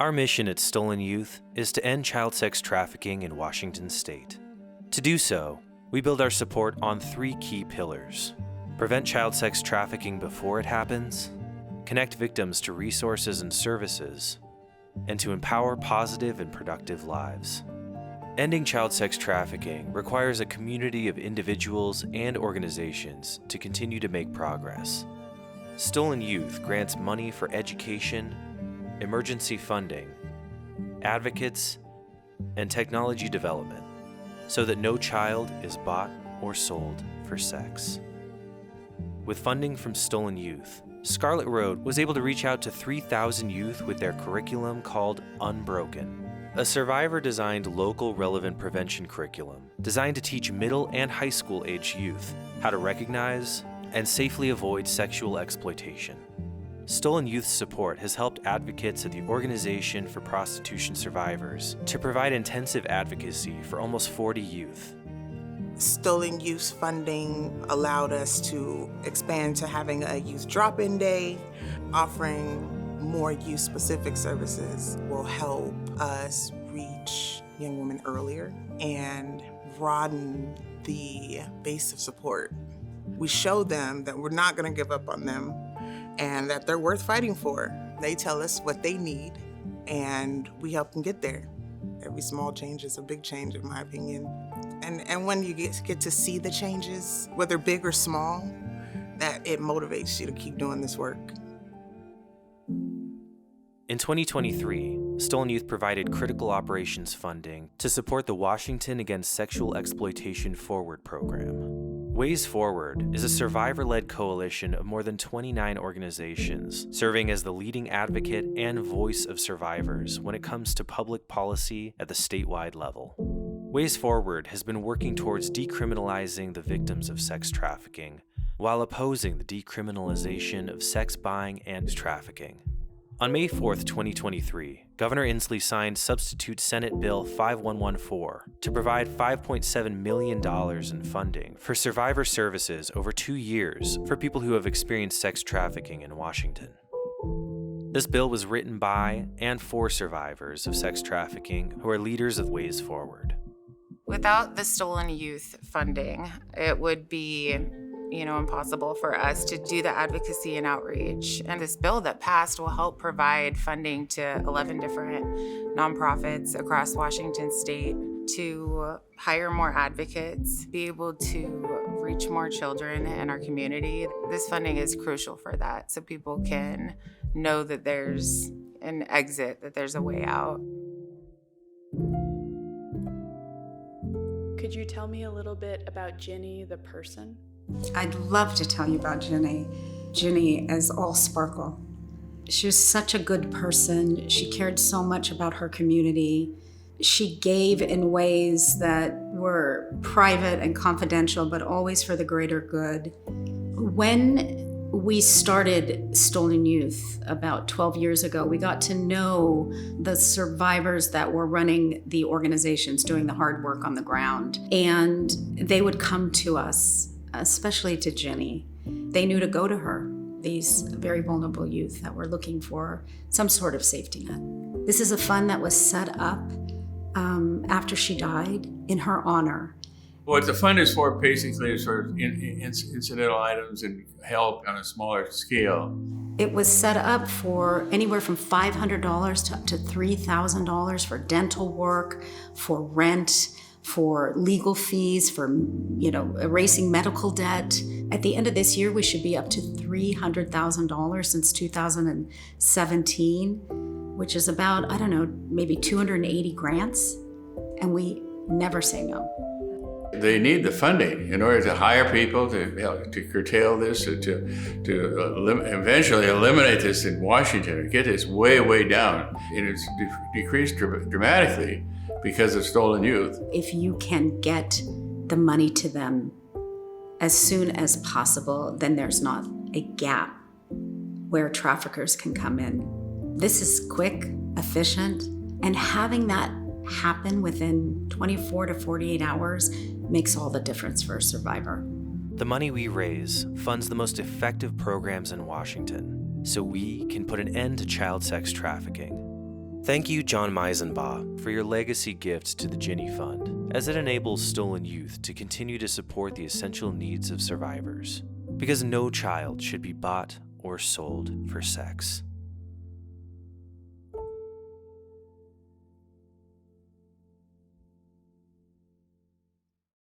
Our mission at StolenYouth is to end child sex trafficking in Washington state. To do so, we build our support on 3 key pillars: prevent child sex trafficking before it happens, connect victims to resources and services, and to empower positive and productive lives. Ending child sex trafficking requires a community of individuals and organizations to continue to make progress. StolenYouth grants money for education, emergency funding, advocates, and technology development so that no child is bought or sold for sex. With funding from StolenYouth, Scarlet Road was able to reach out to 3,000 youth with their curriculum called Unbroken, a survivor-designed local relevant prevention curriculum designed to teach middle and high school age youth how to recognize and safely avoid sexual exploitation. StolenYouth's support has helped advocates at the Organization for Prostitution Survivors to provide intensive advocacy for almost 40 youth. StolenYouth's funding allowed us to expand to having a youth drop-in day. Offering more youth-specific services will help us reach young women earlier and broaden the base of support. We show them that we're not going to give up on them and that they're worth fighting for. They tell us what they need, and we help them get there. Every small change is a big change, in my opinion. And when you get to see the changes, whether big or small, that it motivates you to keep doing this work. In 2023, StolenYouth provided critical operations funding to support the Washington Against Sexual Exploitation Forward program. Ways Forward is a survivor-led coalition of more than 29 organizations, serving as the leading advocate and voice of survivors when it comes to public policy at the statewide level. Ways Forward has been working towards decriminalizing the victims of sex trafficking while opposing the decriminalization of sex buying and trafficking. On May 4, 2023, Governor Inslee signed Substitute Senate Bill 5114 to provide $5.7 million in funding for survivor services over 2 years for people who have experienced sex trafficking in Washington. This bill was written by and for survivors of sex trafficking who are leaders of Ways Forward. Without the StolenYouth funding, it would be impossible for us to do the advocacy and outreach. And this bill that passed will help provide funding to 11 different nonprofits across Washington state to hire more advocates, be able to reach more children in our community. This funding is crucial for that, so people can know that there's an exit, that there's a way out. Could you tell me a little bit about Ginny, the person? I'd love to tell you about Ginny. Ginny is all sparkle. She was such a good person. She cared so much about her community. She gave in ways that were private and confidential, but always for the greater good. When we started StolenYouth about 12 years ago, we got to know the survivors that were running the organizations, doing the hard work on the ground. And they would come to us, especially to Ginny. They knew to go to her, these very vulnerable youth that were looking for some sort of safety net. This is a fund that was set up after she died in her honor. What the fund is for basically is sort of incidental items and help on a smaller scale. It was set up for anywhere from $500 to up to $3,000 for dental work, for rent, for legal fees, for erasing medical debt. At the end of this year, we should be up to $300,000 since 2017, which is about, maybe 280 grants, and we never say no. They need the funding in order to hire people, to curtail this, to eventually eliminate this in Washington, and get this way, way down. And it's decreased dramatically because of StolenYouth. If you can get the money to them as soon as possible, then there's not a gap where traffickers can come in. This is quick, efficient, and having that happen within 24 to 48 hours makes all the difference for a survivor. The money we raise funds the most effective programs in Washington, so we can put an end to child sex trafficking. Thank you, Ginny Meisenbach, for your legacy gift to the Ginny Fund, as it enables Stolen Youth to continue to support the essential needs of survivors. Because no child should be bought or sold for sex.